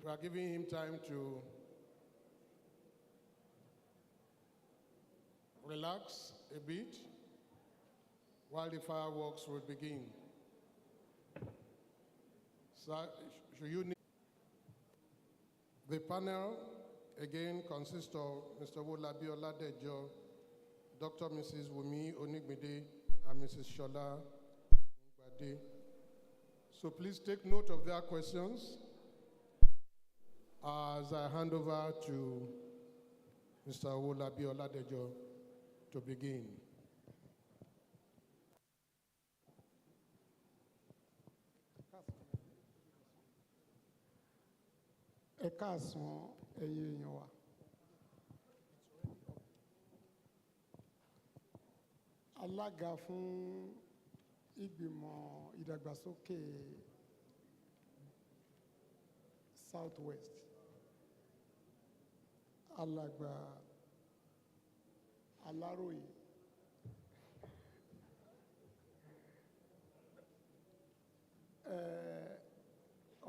We are giving him time to relax a bit while the fireworks will begin. So, should you need the panel again consists of Mr. Wolabi Oladejo, Dr. Mrs. Wumi Onigbide, and Mrs. Shola Ngbade. So please take note of their questions as I hand over to Mr. Wolabi Oladejo to begin. Ẹ káàsán ẹ̀yin èèyàn wa. Alága fún ìgbìmọ̀ ìdàgbàsókè South West, alàgbà Aláròyé,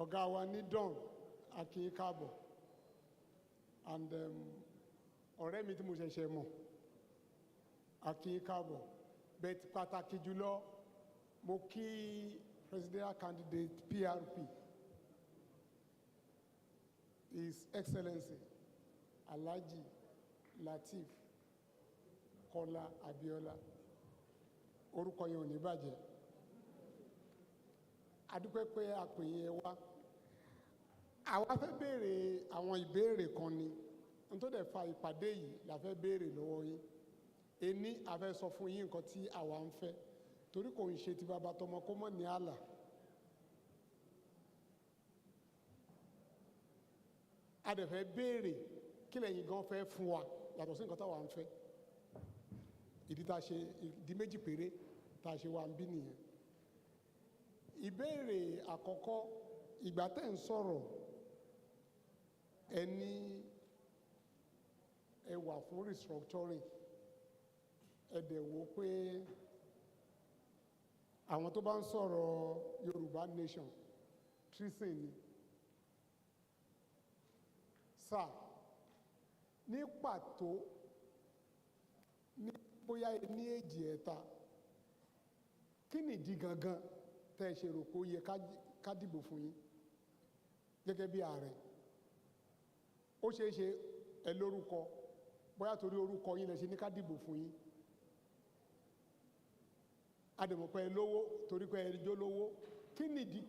ọ̀gá wa ní Don Akin káàbọ̀, and ọ̀rẹ́ mi tí mo ṣẹ̀ṣẹ̀ mọ̀ Akin káàbọ̀, but pàtàkì jùlọ mo kí presidential candidate PRP, His Excellency Alhaji Lateef Kọ́lá Abíọ́lá, orúkọ yẹn ò ní bàjẹ́. Adúpẹ́ pé àpèyẹ wa. Àwa fẹ́ béèrè àwọn ìbéèrè kan ni, n tó dẹ̀ fa ìpàdé yìí la fẹ́ béèrè lọ́wọ́ yín. Ení a fẹ́ sọ fún yín nǹkan tí àwa ń fẹ́, torí kò ń ṣe ti bàbá tọmọ kó mọ̀ ní àlà. A dẹ̀ fẹ́ béèrè kí lẹ̀yin gan fẹ́ fún wa yàtọ̀ sí nǹkan táwa ń fẹ́. Ìdí méjì péré tá a ṣe wà ń bí nìyẹn. Ìbéèrè àkọ́kọ́, ìgbà tẹ́ ń sọ̀rọ̀ ẹni ẹ wà fún restructuring, ẹ dẹ̀ wò pé àwọn tó bá ń sọ̀rọ̀ Yorùbá nation treason ni. Sir, ní pàtó ní bóyá ní èjì ẹ̀ta, kí nìdí gangan tẹ́ ṣe rò pé ó yẹ ká dìbò fún yín gẹ́gẹ́ bí ààrẹ? Ó ṣeé ṣe ẹ lórúkọ, bóyá torí orúkọ yín lẹ ṣe ní ká dìbò fún yín. Adèmọ̀pẹ́ ẹ lówó torí pé ẹ jó lówó. Kí nìdí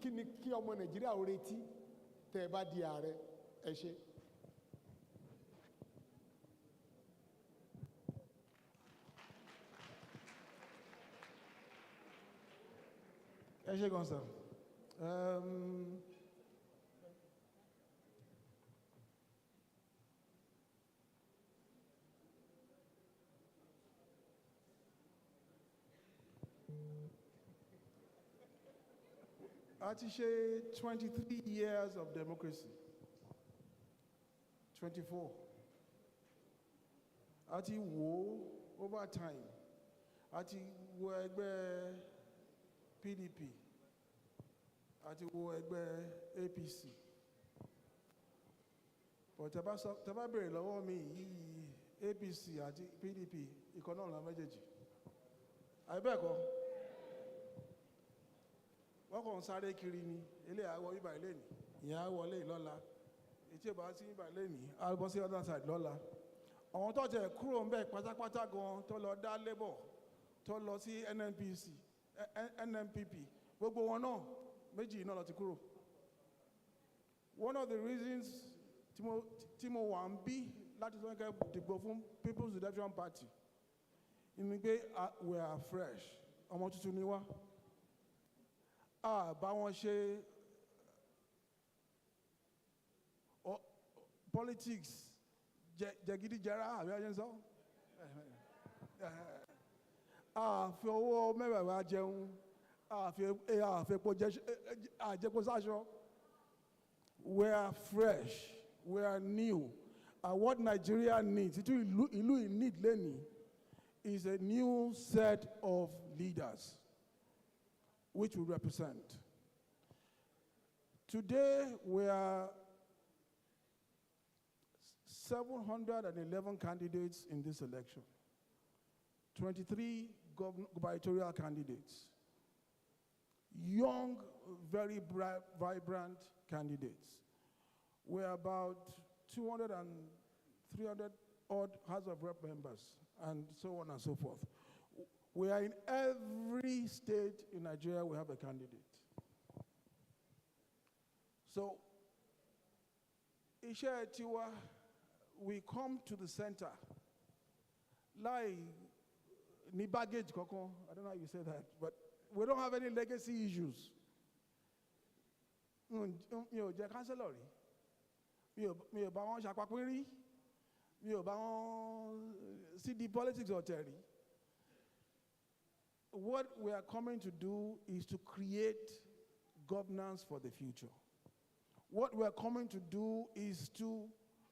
kí ọmọ Nàìjíríà ó retí tẹ́ ẹ bá di ààrẹ? Ẹ ṣe. Ẹ ṣé gan sir. A ti ṣe 23 years of democracy, 24. A ti wò over time, a ti wo ẹgbẹ́ PDP, a ti wo ẹgbẹ́ APC. But tẹ́ bá béèrè lọ́wọ́ mi yìí, APC àti PDP ìkan náà la méjèèjì. Àìbẹ́ẹ̀kọ́, wọ́n kàn ń sáré kiri ni, ilé àwọ̀ bíbà ilé ni, ìyẹn àwọ̀ ilé lọ́la, ètí ìbá sí bíbà ilé ni, àbọ̀ sí other side lọ́la. Àwọn tó jẹ́ kúrò ń bẹ̀ pátápátá gan tó lọ dá Labour, tó lọ sí NNPP, gbogbo wọn náà méjì náà lọ ti kúrò. One of the reasons tí mo wà ń bí láti sọ kẹ́ dìbò fún People's Redemption Party ni pé we are fresh, ọmọ tuntun ni wá. Bá wọn ṣe politics jẹgídíjẹrá àbí ọjọ́ sọ. Àfi owó mẹ́wàá jẹun, àjẹpọ̀ sáṣọ. We are fresh, we are new. And what Nigeria needs, ìlú need lẹ́ni, is a new set of leaders which we represent. Today we are 711 candidates in this election, 23 gubernatorial candidates, young, very vibrant candidates. We're about 200 and 300 odd House of Rep members, and so on and so forth. We are in every state in Nigeria, we have a candidate. So, iṣẹ́ tiwa, we come to the center. Like, ni baggage kankan, I don't know how you say that, but we don't have any legacy issues. Mi ò jẹ́ councillor rí, mi ò bá wọn ṣàpapín rí, mi ò bá wọn CD politics ọ̀tẹ̀ rí. What we are coming to do is to create governance for the future. What we are coming to do is to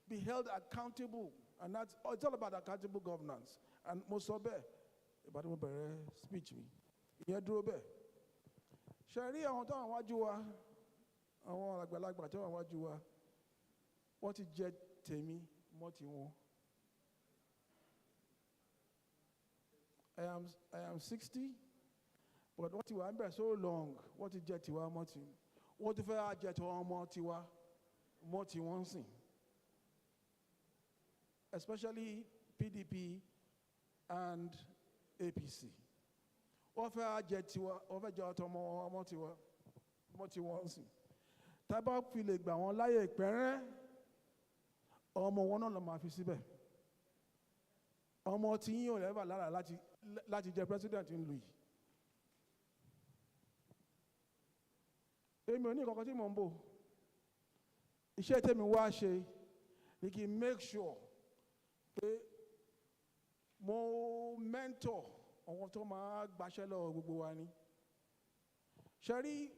be held accountable, and it's all about accountable governance. And most of it, about my speech me, ìyẹn dúró bẹ́ẹ̀. Ṣé rí àwọn tó wà wájú wa, àwọn àgbàlagbà tó wà wájú wa, wọ́n ti jẹ tèmi mọ́ ti wọn. I am 60, but what you want so long, what is jet tiwa moti? What if I jet or motiwa moti one thing? Especially PDP and APC. What if I jet tiwa over jet or motiwa moti one thing? Taba file gba won láyé pere ọmọ wọn náà ló máa fi síbẹ̀. Ọmọ tí yín ò lẹ́bà lára láti jẹ president ń lù yìí. Èmi ò ní kankan tí mò ń bò. Iṣẹ́ tèmi wá ṣe ni kí n make sure pé mo mentor àwọn tó máa gbaṣẹ́ lọ́wọ́ gbogbo wa ni. Ṣé rí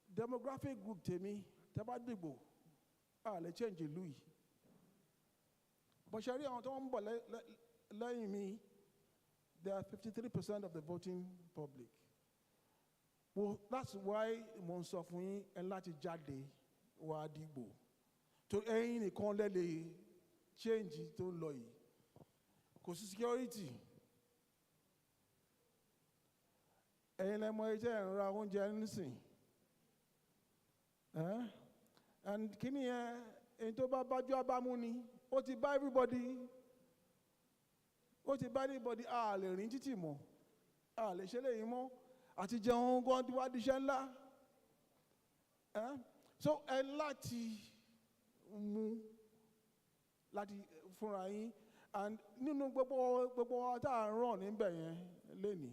demographic group tèmi tẹ́ bá dìbò a lè change ìlú yìí. But ṣé rí àwọn tó ń bọ̀ lẹ́yìn mi, they are 53% of the voting public. Well, that's why mo ń sọ fún yín ẹ láti jáde wá dìbò. To ẹ̀yin nìkan lẹ lè change tó ń lọ yìí. Kò sí security. Ẹ̀yin lẹ mọ iṣẹ́ ìrora oúnjẹ nísìn. And kí ni ẹni tó bá bájú abámú ni, ó ti bá everybody. Ó ti bá anybody a lè rìn títì mọ́, a lè ṣe léyìn mọ́, àti jẹun gan wá díṣẹ́ ńlá. So ẹ láti mú láti fúnra yín, and nínú gbogbo tá à ń ràn níbẹ̀ yẹn lénìí,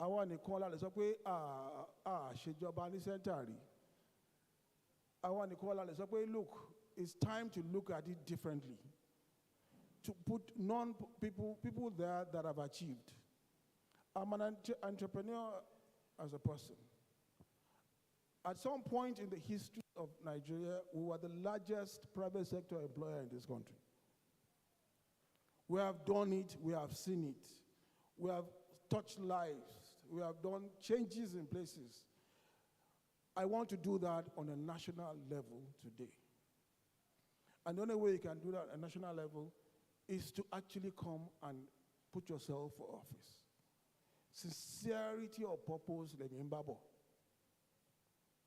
àwa nìkan la lè sọ pé a ṣèjọba ní sẹ́ńtà rí. Àwa nìkan la lè sọ pé look, it's time to look at it differently. To put people there that have achieved. I'm an entrepreneur as a person. At some point in the history of Nigeria, we were the largest private sector employer in this country. We have done it, we have seen it. We have touched lives, we have done changes in places. I want to do that on a national level today. And the only way you can do that at a national level is to actually come and put yourself for office. Sincerity of purpose,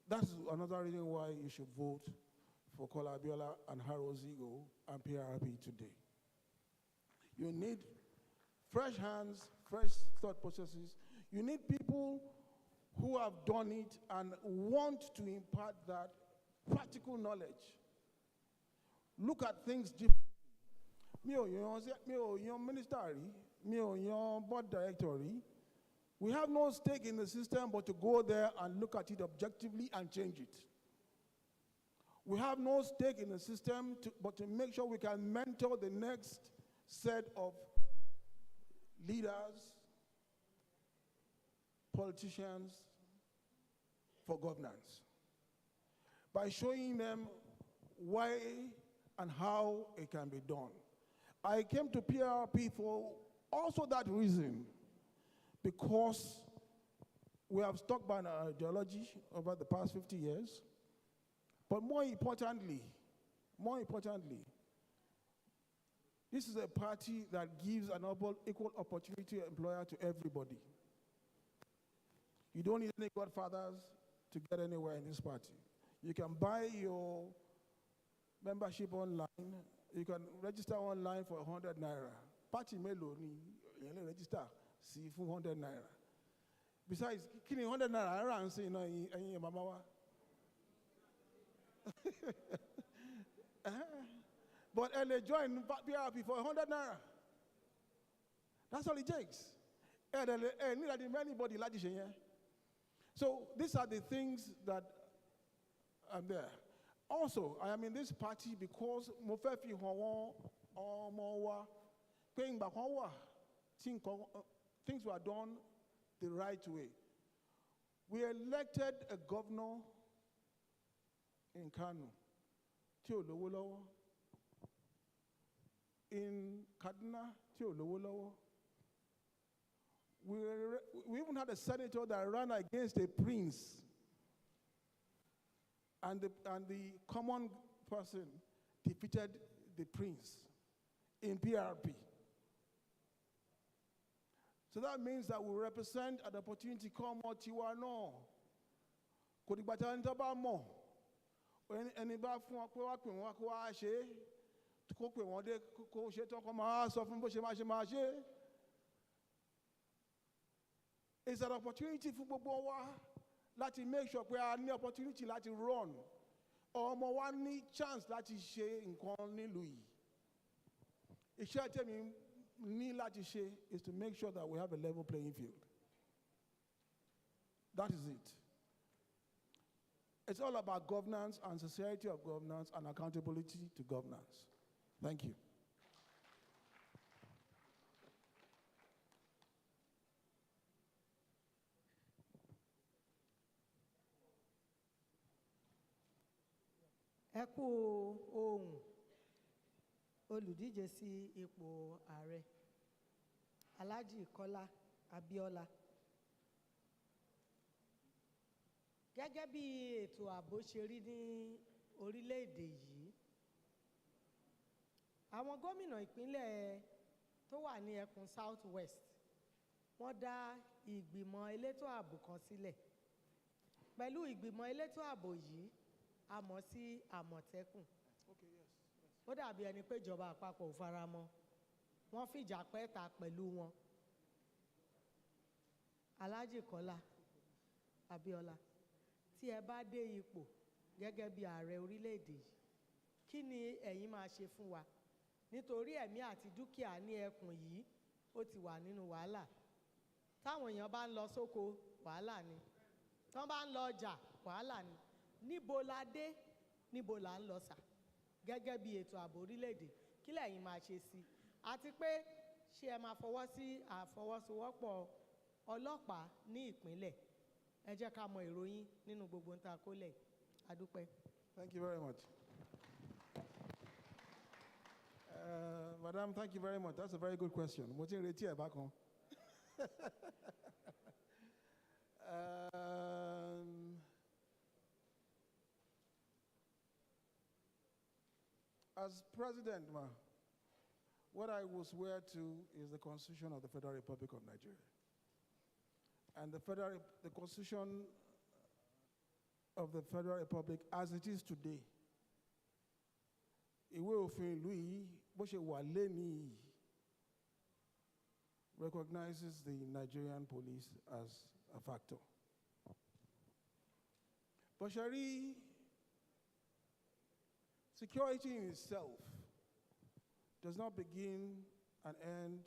that's another reason why you should vote for Kola Abiola and Harold Zigo and PRP today. You need fresh hands, fresh thought processes. You need people who have done it and want to impart that practical knowledge. Look at things differently. Mi ò yan minister rí, mi ò yan board director rí. We have no stake in the system but to go there and look at it objectively and change it. We have no stake in the system but to make sure we can mentor the next set of leaders, politicians for governance. By showing them why and how it can be done. I came to PRP for also that reason, because we have stuck by an ideology over the past 50 years, but more importantly, This is a party that gives an equal opportunity employer to everybody. You don't need any godfathers to get anywhere in this party. You can buy your membership online. You can register online for 100 naira. Party melo ni you register see for 100 naira. Besides, kini 100 naira around say no in mama wa. But they join PRP for 100 naira. That's all it takes. Anybody like this. So these are the things that are there. Also, I am in this party because Mofefi Hwan or Mowa paying back things were done the right way. We elected a governor in Kano, Tio Lowolowo. In Kaduna, Tio Lowolowo. We even had a senator that ran against a prince, and the common person defeated the prince in PRP. So that means that we represent an opportunity come what you are no. Kodibata ntaba mo. Eni ba fun pe wa pe won ko wa se. Ko pe won de ko se ton ko ma sọ fún bó ṣe ma ṣe. It's an opportunity for gbogbo wa láti make sure pé a ní opportunity láti run. Ọmọ wa ní chance láti ṣe nǹkan nílùú yìí. Iṣẹ́ tèmi ní láti ṣe is to make sure that we have a level playing field. That is it. It's all about governance and sincerity of governance and accountability to governance. Thank you. Ẹ kú ohùn olùdíje sí ipò ààrẹ Alhaji Kọ́lá Abíọ́lá. Gẹ́gẹ́ bí ètò ààbò ṣe rí ní orílẹ̀-èdè yìí, àwọn gómìnà ìpínlẹ̀ tó wà ní ẹkùn South West wọ́n dá ìgbìmọ̀ elétò ààbò kan sílẹ̀. Pẹ̀lú ìgbìmọ̀ elétò ààbò yìí, a mọ̀ sí Àmọ̀tẹ́kùn. Ó dàbí ẹni pé ìjọba àpapọ̀ ò fara mọ́. Wọ́n fìjà pẹ́ta pẹ̀lú wọn. Alhaji Kọ́lá Abíọ́lá, tí ẹ bá dé ipò gẹ́gẹ́ bí ààrẹ orílẹ̀-èdè yìí, kí ni ẹ̀yin máa ṣe fún wa? Nítorí ẹ̀mí àti dúkìá ní ẹkùn yìí ó ti wà nínú wàhálà. Táwọn èèyàn bá ń lọ sóko, wàhálà ni. Tán bá ń lọ ọjà, wàhálà ni. Níbo la dé, níbo la ń lọ sà? Gẹ́gẹ́ bí ètò ààbò orílẹ̀-èdè, kí lẹ̀yin máa ṣe sí? Àti pé ṣé ẹ máa fọwọ́ sí àfọwọ́sowọ́pọ̀ ọlọ́pàá ní ìpínlẹ̀? Ẹ jẹ́ ká mọ ìròyìn nínú gbogbo ń ta kólẹ̀. A dúpẹ́. Thank you very much. Madam, thank you very much. That's a very good question. Mo ti ń retí ẹ̀ bákan. As president, what I will swear to is the Constitution of the Federal Republic of Nigeria. And the Constitution of the Federal Republic as it is today. Ìwé òfin ìlú yìí bó ṣe wà lénìí recognizes the Nigerian police as a factor. But Shari, security in itself does not begin and end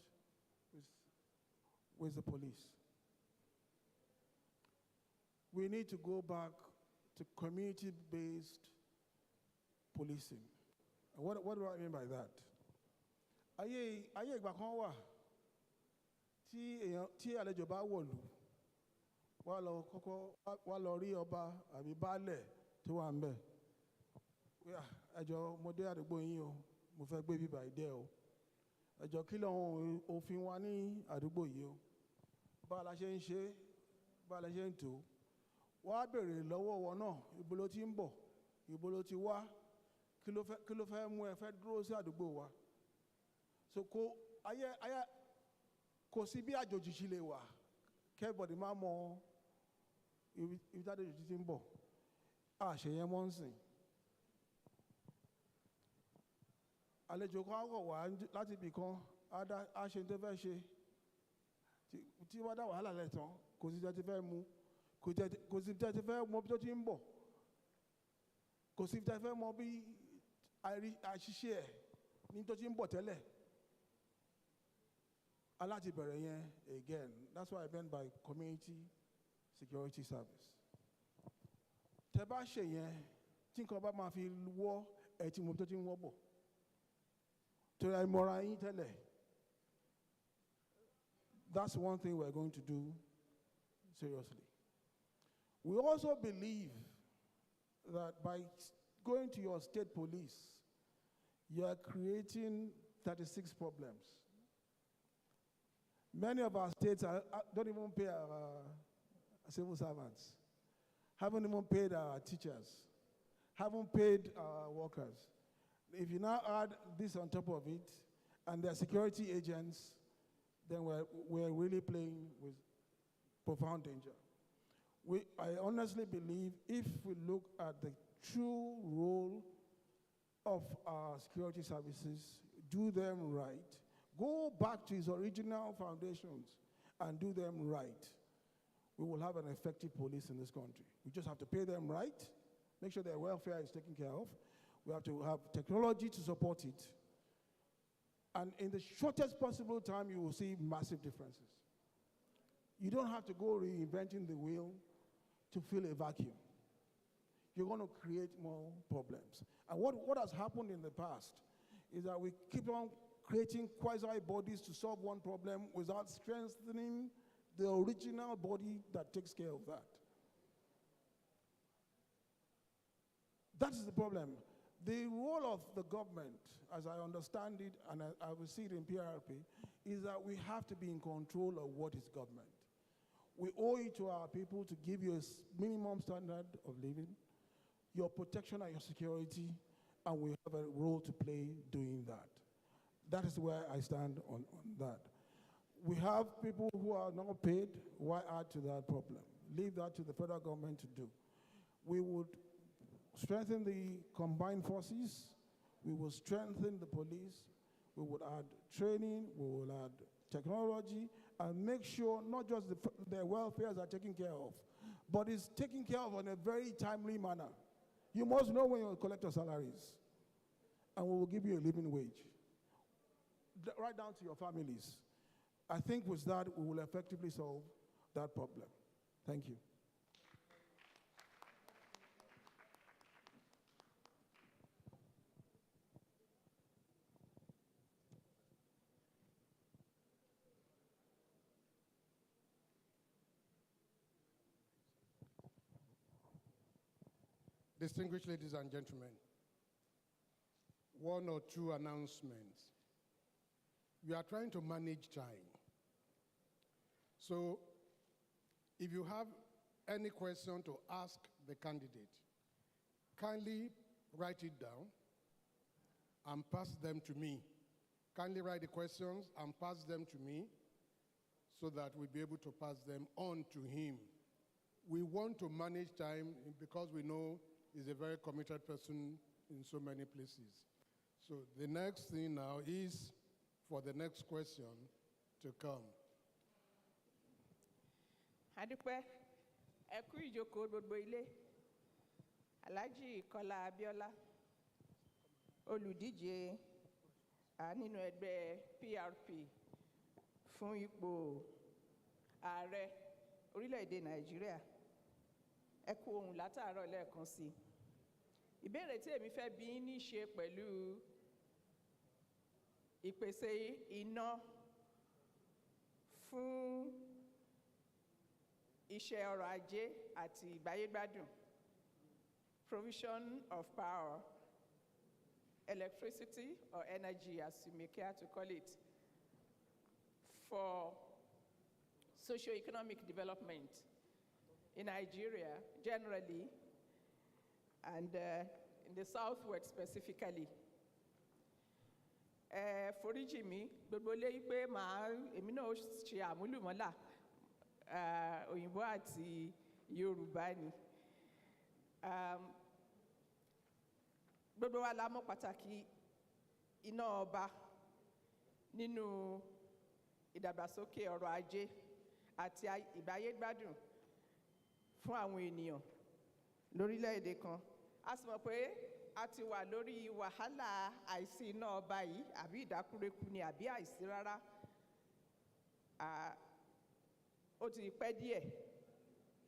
with the police. We need to go back to community-based policing. And what do I mean by that? Ayé ìgbà kan wà tí àlejò bá wọ̀lú, wá lọ rí ọba àbí baálẹ̀ tó wà ńbẹ̀. Ẹjọ́ mo dé àdúgbò yín o, mo fẹ́ gbé bíbà ìdẹ́ o. Ẹjọ́ kí lóhun òfin wa ní àdúgbò yìí o. Bá la ṣe ń ṣe, bá la ṣe ń tò. Wọ́n á bèèrè lọ́wọ́ wọn náà, ibo ló ti ń bọ̀, ibo ló ti wá, kí ló fẹ́ mú ẹ fẹ́ dúró sí àdúgbò wa. So kò sí bí àjòjì ṣe lè wà kẹ́bọ̀dì máa mọ ibi tí àjòjì ti ń bọ̀ àṣeyẹn mọ́ ń sìn. Àlejò kan á kọ̀ wá láti ibì kan á ṣe tó fẹ́ ṣe tí wọ́n dá wàhálà lẹ̀ tán kò sí tẹ́ ti fẹ́ mu kò sí tẹ́ ti fẹ́ mọ bí tó ti ń bọ̀ kò sí tẹ́ fẹ́ mọ bí àṣìṣe ẹ̀ ní tó ti ń bọ̀ tẹ́lẹ̀. Aláti bẹ̀rẹ̀ yẹn again, that's what I meant by community security service. Tẹ́ bá ṣe yẹn tí nǹkan bá máa fi wọ́ ẹ̀ tí mo tó ti ń wọ́ bọ̀ torí àìmọ̀ra yín tẹ́lẹ̀. That's one thing we're going to do seriously. We also believe that by going to your state police, you are creating 36 problems. Many of our states don't even pay our civil servants, haven't even paid our teachers, haven't paid our workers. If you now add this on top of it, and their security agents, then we're really playing with profound danger. I honestly believe if we look at the true role of our security services, do them right, go back to its original foundations and do them right, we will have an effective police in this country. We just have to pay them right, make sure their welfare is taken care of. We have to have technology to support it. And in the shortest possible time, you will see massive differences. You don't have to go reinventing the wheel to fill a vacuum. You're going to create more problems. And what has happened in the past is that we keep on creating quasi-bodies to solve one problem without strengthening the original body that takes care of that. That is the problem. The role of the government, as I understand it, and I will see it in PRP, is that we have to be in control of what is government. We owe it to our people to give you a minimum standard of living, your protection and your security, and we have a role to play doing that. That is where I stand on that. We have people who are not paid. Why add to that problem? Leave that to the federal government to do. We would strengthen the combined forces. We will strengthen the police. We will add training. We will add technology and make sure not just their welfares are taken care of, but it's taken care of in a very timely manner. You must know when you collect your salaries, and we will give you a living wage, right down to your families. I think with that, we will effectively solve that problem. Thank you. Distinguished ladies and gentlemen, one or two announcements. We are trying to manage time. So if you have any question to ask the candidate, kindly write it down and pass them to me. Kindly write the questions and pass them to me so that we'll be able to pass them on to him. We want to manage time because we know he's a very committed person in so many places. So the next thing now is for the next question to come. Adúpẹ́, ẹ kú ìjókòó gbogbo ilé. Alhaji Kọ́lá Abíọ́lá, olùdíje nínú ẹgbẹ́ PRP fún ipò ààrẹ orílẹ̀-èdè Nàìjíríà. Ẹ kú ohùn látàárọ̀ lẹ́ẹ̀kan sí. Ìbéèrè tí èmi fẹ́ bi ní ṣe pẹ̀lú ìpèsè iná fún iṣẹ́ ọrọ̀ ajé àti ìgbáyégbádùn, provision of power, electricity or energy as you may care to call it, for socio-economic development in Nigeria generally and in the southwest specifically. foríjì mi gbogbo lé pé èmi náà ó ṣe àmúlùmọ́là òyìnbó àti Yorùbá ni. Gbogbo wa la mọ̀ pàtàkì iná ọba nínú ìdàgbàsókè ọrọ̀ ajé àti ìgbáyégbádùn fún àwọn ènìyàn lórílẹ̀-èdè kan. A sì mọ̀ pé a ti wà lórí wàhálà àìsí iná ọba yìí, àbí ìdákúrekú ni àbí àìsí rárá. Ó ti pẹ́ díẹ̀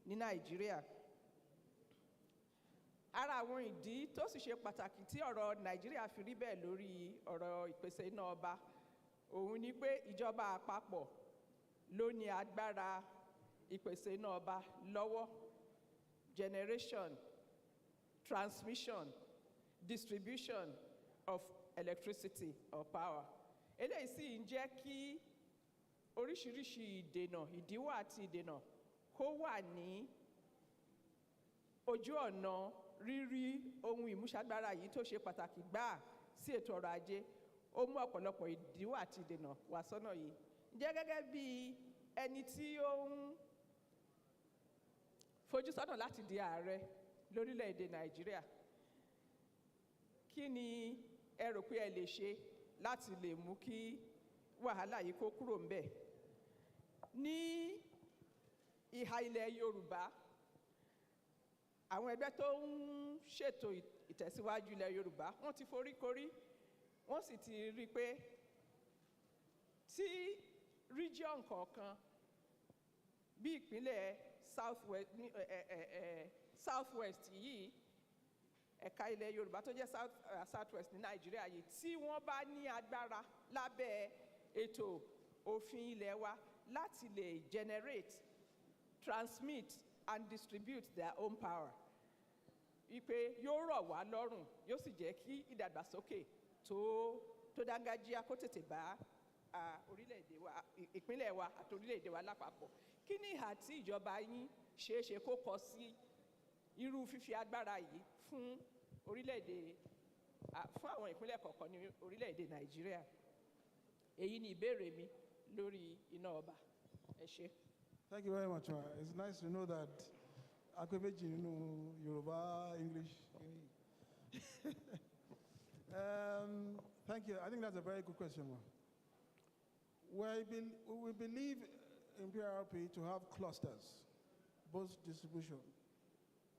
ní Nàìjíríà. Ara àwọn ìdí tó sì ṣe pàtàkì tí ọ̀rọ̀ Nàìjíríà fi rí bẹ́ẹ̀ lórí ọ̀rọ̀ ìpèsè iná ọba, òun ni pé ìjọba àpapọ̀ ló ní agbára ìpèsè iná ọba lọ́wọ́. Generation, transmission, distribution of electricity or power. Eléyìí sì ń jẹ́ kí oríṣiríṣi ìdíwọ́ àti ìdènà kó wà ní ojú ọ̀nà rírí ohun ìmúṣagbára yìí tó ṣe pàtàkì gbáà sí ètò ọrọ̀ ajé. Ó mú ọ̀pọ̀lọpọ̀ ìdíwọ́ àti ìdènà wá sọ́nà yìí. Ǹjẹ́ gẹ́gẹ́ bí ẹni tí ó ń fojú sọ́nà láti di ààrẹ lórílẹ̀‐èdè Nàìjíríà, kí ni ẹ rò pé ẹ lè ṣe láti lè mú kí wàhálà yìí kó kúrò ńbẹ̀? Ní ìhà ilẹ̀ Yorùbá, àwọn ẹgbẹ́ tó ń ṣètò ìtẹ̀síwájú ilẹ̀ Yorùbá wọ́n ti foríkorí, wọ́n sì ti rí i pé tí region kọ̀ọ̀kan bí ìpínlẹ̀ southwest yìí, ẹ̀ka ilẹ̀ Yorùbá tó jẹ́ southwest ní Nàìjíríà yìí, tí wọ́n bá ní agbára lábẹ́ ètò òfin ilẹ̀ wa láti lè generate, transmit and distribute their own power, wípé yóò rọ̀ wá lọ́rùn, yóò sì jẹ́ kí ìdàgbàsókè tó dángájíá kó tètè bá orílẹ̀-èdè wa, ìpínlẹ̀ wa àti orílẹ̀-èdè wa lápapọ̀. Kí ni ìhà tí ìjọba yín ṣeéṣe kó kọ sí irú fífi agbára yìí fún orílẹ̀-èdè, fún àwọn ìpínlẹ̀ kọ̀ọ̀kan ní orílẹ̀-èdè Nàìjíríà? Èyí ni ìbéèrè mi lórí iná ọba. Ẹ ṣé. Thank you very much. It's nice to know that Akwemeji nínú Yorùbá, English. Thank you. I think that's a very good question. We believe in PRP to have clusters, both distribution,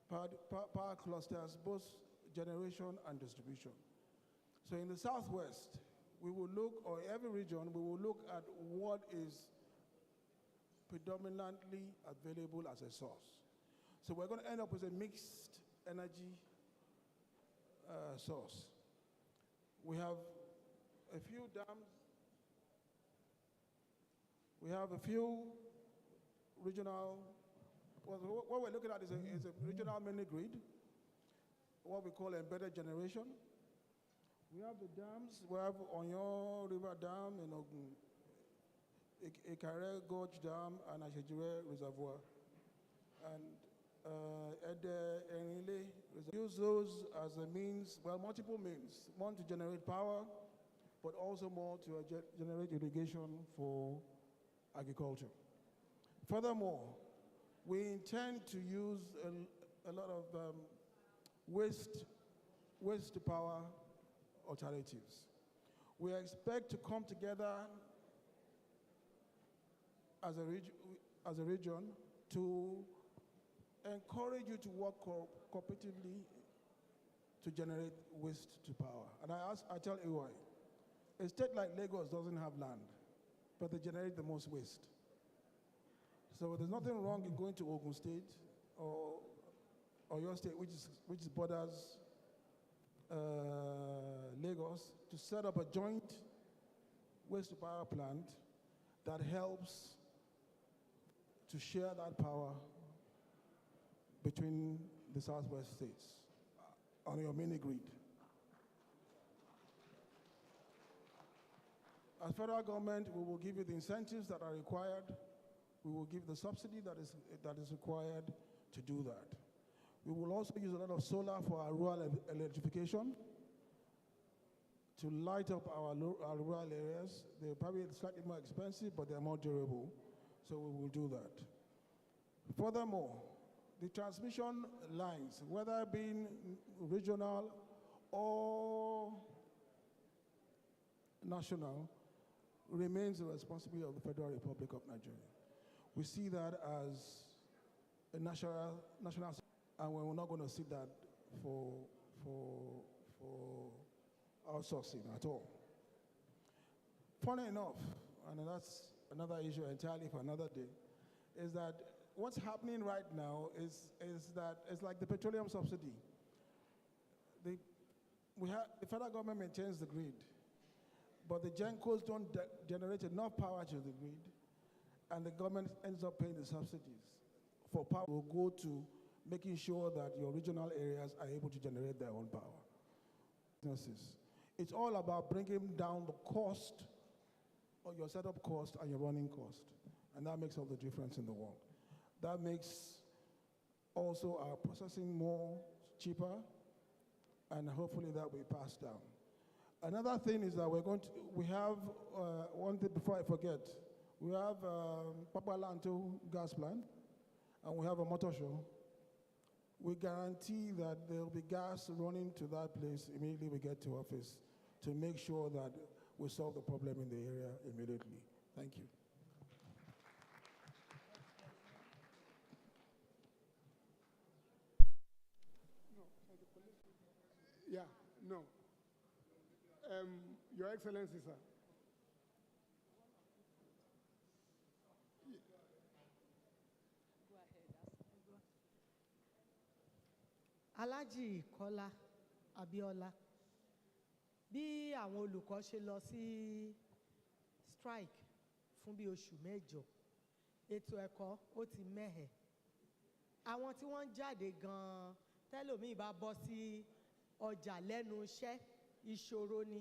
power clusters, both generation and distribution. So in the Southwest, we will look, or every region, we will look at what is predominantly available as a source. So we're going to end up with a mixed energy source. We have a few dams. We have a few regional, what we're looking at is a regional mini grid, what we call embedded generation. We have the dams. We have Onyo River Dam in Ogun, Ikare Gorge Dam, and Ashejire Reservoir. And Ede Enrile, use those as a means, well, multiple means. One, to generate power, but also more to generate irrigation for agriculture. Furthermore, we intend to use a lot of waste to power alternatives. We expect to come together as a region to encourage you to work cooperatively to generate waste to power. And I tell you why. A state like Lagos doesn't have land, but they generate the most waste. So there's nothing wrong in going to Ogun State or your state, which borders Lagos, to set up a joint waste to power plant that helps to share that power between the Southwest states on your mini grid. As federal government, we will give you the incentives that are required. We will give the subsidy that is required to do that. We will also use a lot of solar for our rural electrification. to light up our rural areas. They're probably slightly more expensive, but they're more durable, so we will do that. Furthermore, the transmission lines, whether being regional or national, remains the responsibility of the Federal Republic of Nigeria. We see that as a national, and we're not going to see that for outsourcing at all. Funny enough, and that's another issue entirely for another day, is that what's happening right now is that it's like the petroleum subsidy. The federal government maintains the grid, but the GenCos don't generate enough power to the grid, and the government ends up paying the subsidies for power will go to making sure that your regional areas are able to generate their own power. It's all about bringing down the cost, or your setup cost and your running cost, and that makes all the difference in the world. That makes also our processing more cheaper, and hopefully that will be passed down. Another thing is that we have one thing before I forget. We have Papalanto gas plant, and we have a motor show. We guarantee that there will be gas running to that place immediately we get to office to make sure that we solve the problem in the area immediately. Thank you. Yeah, no. Your Excellency, sir. Alhaji Kọ́lá Abíọ́lá, bí àwọn olùkọ́ ṣe lọ sí strike fún bí oṣù mẹ́jọ, ètò ẹ̀kọ́ ó ti mẹ́hẹ̀. Àwọn tí wọ́n ń jáde gan-an tẹ́lòmíì bá bọ́ sí ọjà lẹ́nu iṣẹ́ ìṣòro ni.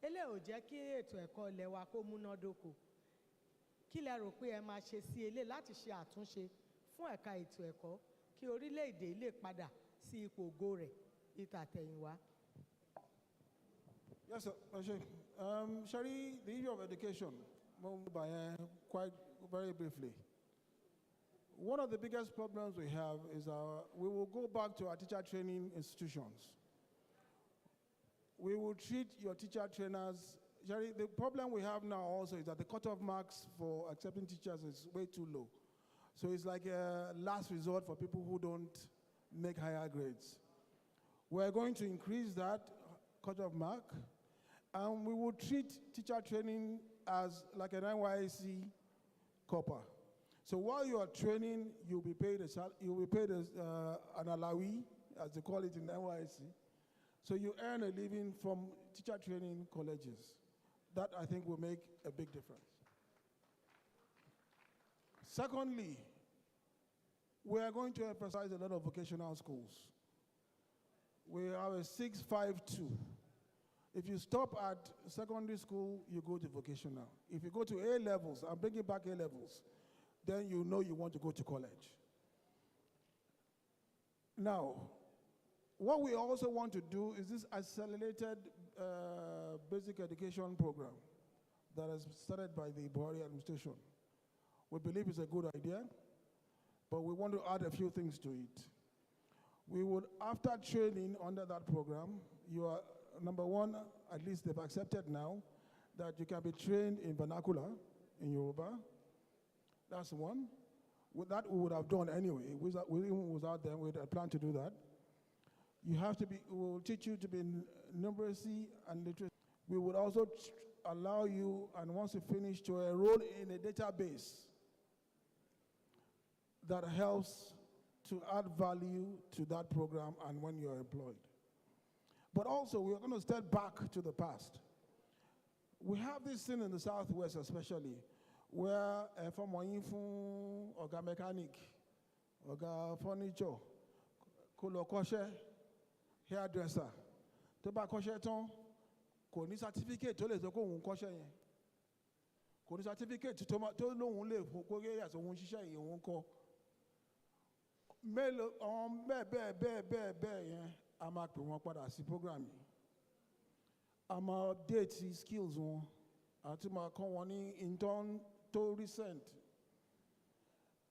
Eléyìí ò jẹ́ kí ètò ẹ̀kọ́ ilẹ̀ wa kó múnádóko. Kí lẹ rò pé ẹ máa ṣe sí eléyìí láti ṣe àtúnṣe fún ẹ̀ka ètò ẹ̀kọ́ kí orílẹ̀-èdè lè padà sí ipò ògo rẹ̀ ìtàtẹ̀yìnwá? Yes, sir. Shari, the issue of education, quite very briefly. One of the biggest problems we have is we will go back to our teacher training institutions. We will treat your teacher trainers, Shari, the problem we have now also is that the cutoff marks for accepting teachers is way too low. So it's like a last resort for people who don't make higher grades. We're going to increase that cutoff mark, and we will treat teacher training as like an NYSC copper. So while you are training, you'll be paid an alawi, as they call it in NYSC. So you earn a living from teacher training colleges. That, I think, will make a big difference. Secondly, we are going to emphasize a lot of vocational schools. We have a 652. If you stop at secondary school, you go to vocational. If you go to A levels and bring it back A levels, then you know you want to go to college. Now, what we also want to do is this accelerated basic education program that is started by the Buhari administration. We believe it's a good idea, but we want to add a few things to it. We would, after training under that program, you are, number one, at least they've accepted now, that you can be trained in vernacular, in Yoruba. That's one. With that we would have done anyway. Without them, we had planned to do that. You have to be, we will teach you to be numeracy and literacy. We would also allow you, and once you finish, to enroll in a database that helps to add value to that program and when you're employed. But also, we're going to step back to the past. We have this thing in the Southwest especially, where from Oga mechanic, Oga furniture, Kolo koshe, hairdresser, tó bá kọ́ṣẹ́ tán, kò ní certificate tó lè sọ pé òun kọ́ṣẹ́ yẹn. Kò ní certificate tó lóun lè kórè àti òun ṣiṣẹ́ yìí òun kọ́. Mélòó bẹ́ẹ̀ yẹn a máa pè wọ́n padà sí program yìí. a máa update skills wọn àti máa kọ́ wọn ní intern tó recent.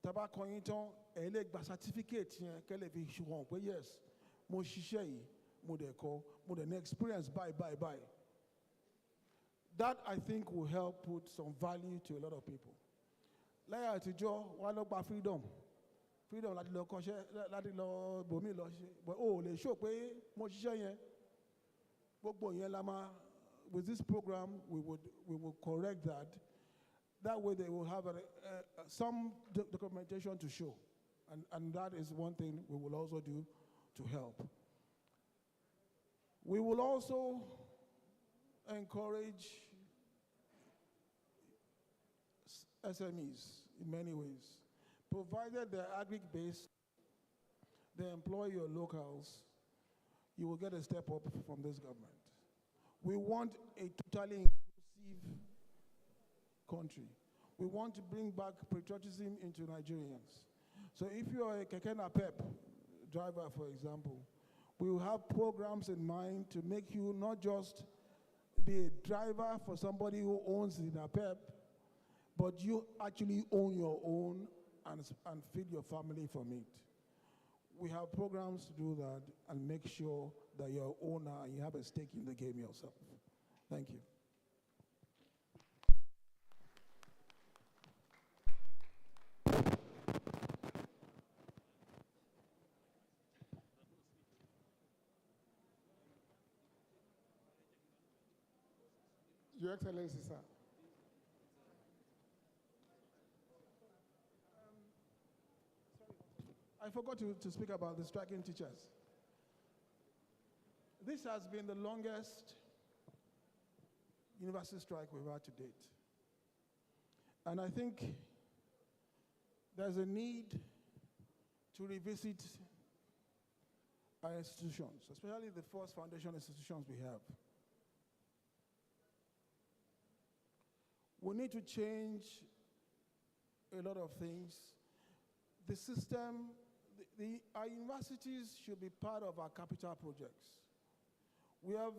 Tàbá kọ́ yín tán, ẹ lè gba certificate yẹn kẹ́ lè fi ṣùgbọ́n pé yes, mo ṣiṣẹ́ yìí, mo dẹ̀ kọ́, mo dẹ̀ ní experience bye. That I think will help put some value to a lot of people. Láyé àtijọ́, wọ́n á lọ gba freedom láti lọ kọ́ṣẹ́ láti lọ bòmí lọ ṣe, but o lè show pé mo ṣiṣẹ́ yẹn. Gbogbo yẹn la máa, with this program, we will correct that. That way they will have some documentation to show. And that is one thing we will also do to help. We will also encourage SMEs in many ways. Provided they're agric-based, they employ your locals, you will get a step up from this government. We want a totally inclusive country. We want to bring back patriotism into Nigerians. So if you are a Keke Napep driver, for example, we will have programs in mind to make you not just be a driver for somebody who owns the Napep, but you actually own your own and feed your family from it. We have programs to do that and make sure that you're an owner and you have a stake in the game yourself. Thank you. Your Excellency, sir. I forgot to speak about the striking teachers. This has been the longest university strike we've had to date. And I think there's a need to revisit our institutions, especially the first foundation institutions we have. We need to change a lot of things. The system, our universities should be part of our capital projects. We have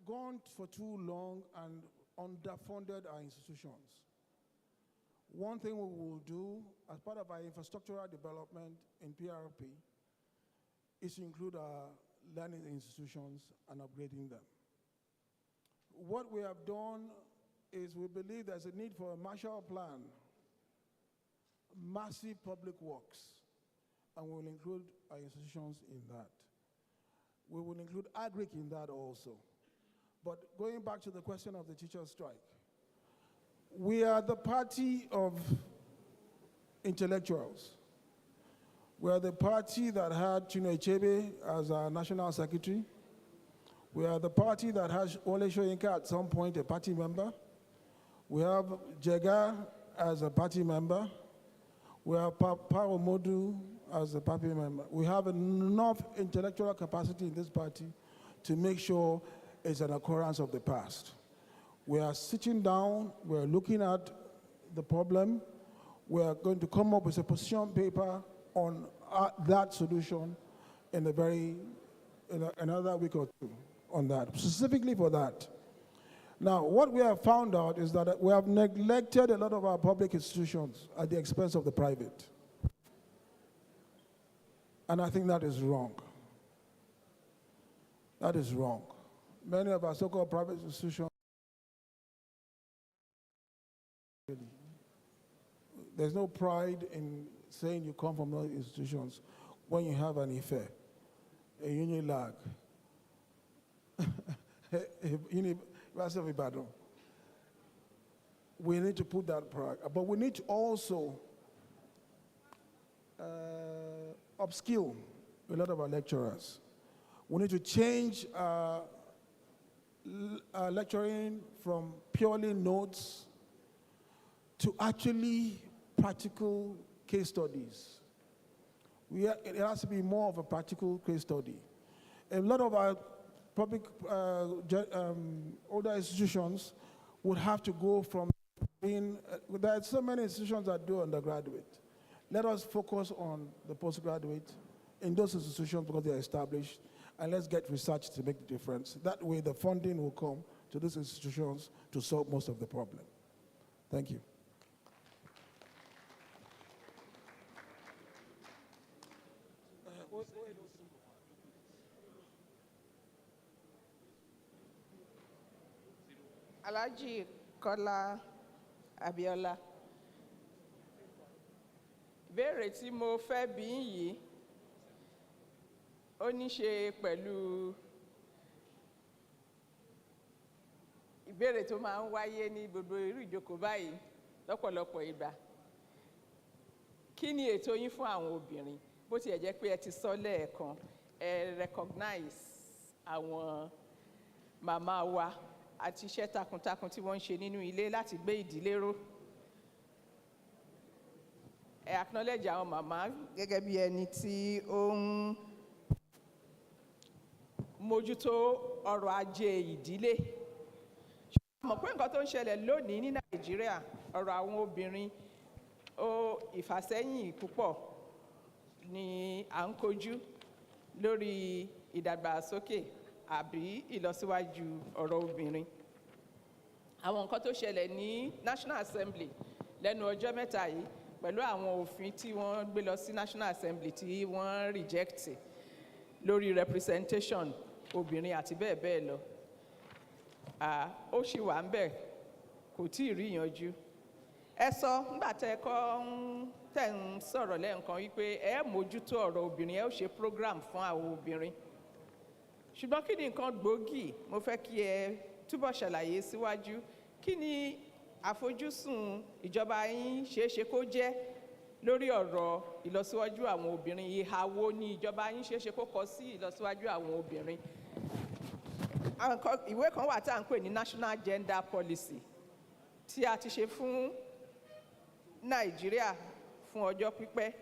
gone for too long and underfunded our institutions. One thing we will do as part of our infrastructural development in PRP is to include our learning institutions and upgrading them. What we have done is we believe there's a need for a Marshall Plan, massive public works, and we will include our institutions in that. We will include agric in that also. But going back to the question of the teachers' strike, we are the party of intellectuals. We are the party that had Chinua Achebe as our national secretary. We are the party that has Wole Soyinka at some point a party member. We have Jega as a party member. We have Pao Modu as a party member. We have enough intellectual capacity in this party to make sure it's an occurrence of the past. We are sitting down, we're looking at the problem. We are going to come up with a position paper on that solution in another week or two on that, specifically for that. Now, what we have found out is that we have neglected a lot of our public institutions at the expense of the private. And I think that is wrong. That is wrong. Many of our so-called private institutions, there's no pride in saying you come from those institutions when you have an IFE, a Unilag, University of Ibadan. We need to put that pride, but we need to also upskill a lot of our lecturers. We need to change lecturing from purely notes to actually practical case studies. It has to be more of a practical case study. A lot of our public older institutions would have to go from being, there are so many institutions that do undergraduate. Let us focus on the postgraduate in those institutions because they are established, and let's get research to make the difference. That way the funding will come to those institutions to solve most of the problem. Thank you. Alhaji Kọ́lá Abíọ́lá. Ìbéèrè tí mo fẹ́ bi yín yìí ó ní ṣe pẹ̀lú ìbéèrè tó máa ń wáyé ní gbogbo irú ìjókòó báyìí lọ́pọ̀lọpọ̀ ìgbà. Kí ni ètò yín fún àwọn obìnrin? Bó tiẹ̀ jẹ́ pé ẹ ti sọ lẹ́ẹ̀kan, ẹ recognize àwọn màmá wa àti iṣẹ́ takuntakun tí wọ́n ń ṣe nínú ilé láti gbé ìdílé ró. Ẹ acknowledge àwọn màmá gẹ́gẹ́ bí ẹni tí ó ń mójútó ọrọ̀ ajé ìdílé. Ṣùgbọ́n mọ̀ pé nǹkan tó ń ṣẹlẹ̀ lónìí ní Nàìjíríà, ọ̀rọ̀ àwọn obìnrin ìfàsẹ́yìn púpọ̀ ni à ń kojú lórí ìdàgbàsókè àbí ìlọsíwájú ọ̀rọ̀ obìnrin. Àwọn nǹkan tó ṣẹlẹ̀ ní National Assembly lẹ́nu ọjọ́ mẹ́ta yìí pẹ̀lú àwọn òfin tí wọ́n gbé lọ sí National Assembly tí wọ́n reject lórí representation obìnrin àti bẹ́ẹ̀ bẹ́ẹ̀ lọ. Ó ṣì wà ń bẹ̀, kò tí ì rí ìyanjú. Ẹ sọ nígbà tẹ́ ń sọ̀rọ̀ lẹ́ẹ̀kan wípé ẹ mójútó ọ̀rọ̀ obìnrin, ẹ ó ṣe program fún àwọn obìnrin. Ṣùgbọ́n kí ni nǹkan gbòógì mo fẹ́ kí ẹ túbọ̀ ṣàlàyé síwájú? Kí ni àfojúsùn ìjọba yín ṣeéṣe kó jẹ́ lórí ọ̀rọ̀ ìlọsíwájú àwọn obìnrin? Ìhà wo ni ìjọba yín ṣeéṣe kó kọ sí ìlọsíwájú àwọn obìnrin? Ìwé kan wà tá à ń pè ní National Gender Policy tí a ti ṣe fún Nàìjíríà fún ọjọ́ pípẹ́,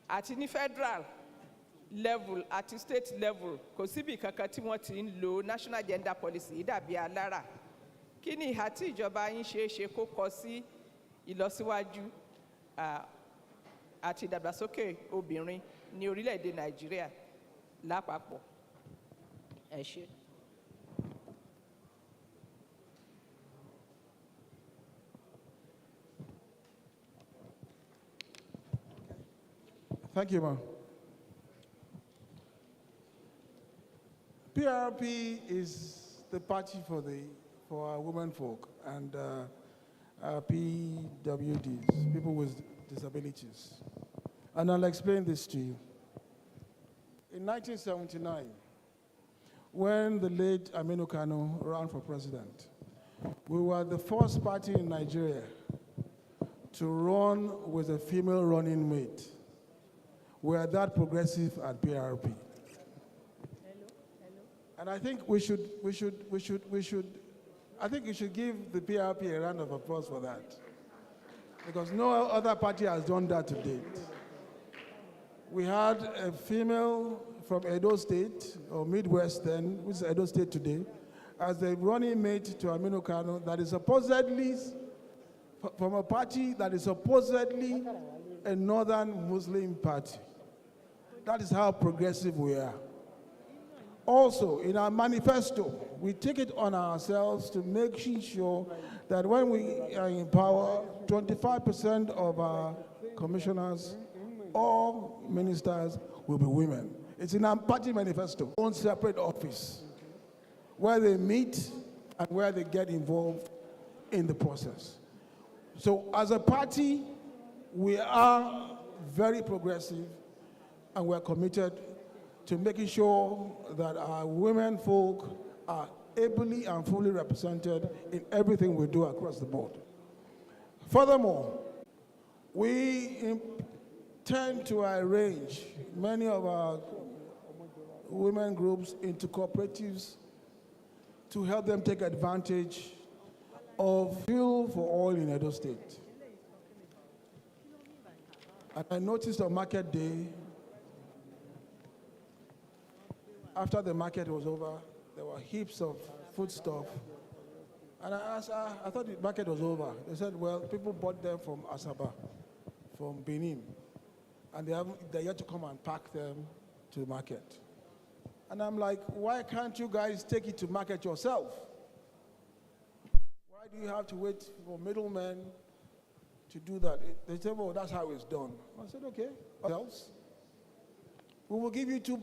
àti ní federal level àti state level kò síbi kankan tí wọ́n ti ń lo National Gender Policy yìí dàbí alára. Kí ni ìhà tí ìjọba yín ṣeéṣe kó kọ sí ìlọsíwájú àti ìdàgbàsókè obìnrin ní orílẹ̀-èdè Nàìjíríà lápapọ̀? Ẹ ṣé. Thank you, ma'am. PRP is the party for our women folk and our PWDs, people with disabilities. And I'll explain this to you. In 1979, when the late Aminu Kano ran for president, we were the first party in Nigeria to run with a female running mate. We are that progressive at PRP. And I think we should give the PRP a round of applause for that. Because no other party has done that to date. We had a female from Edo State, or Midwest then, which is Edo State today, as a running mate to Aminu Kano that is supposedly from a party that is supposedly a northern Muslim party. That is how progressive we are. Also, in our manifesto, we take it on ourselves to make sure that when we are in power, 25% of our commissioners or ministers will be women. It's in our party manifesto, own separate office, where they meet and where they get involved in the process. So as a party, we are very progressive and we're committed to making sure that our women folk are ably and fully represented in everything we do across the board. Furthermore, we intend to arrange many of our women groups into cooperatives to help them take advantage of fuel for oil in Edo State. And I noticed on market day, after the market was over, there were heaps of foodstuff. And I asked, I thought the market was over. They said, well, people bought them from Asaba, from Benin. And they are yet to come and pack them to the market. And I'm like, why can't you guys take it to market yourself? Why do you have to wait for middlemen to do that? They say, well, that's how it's done. I said, okay. What else? We will give you two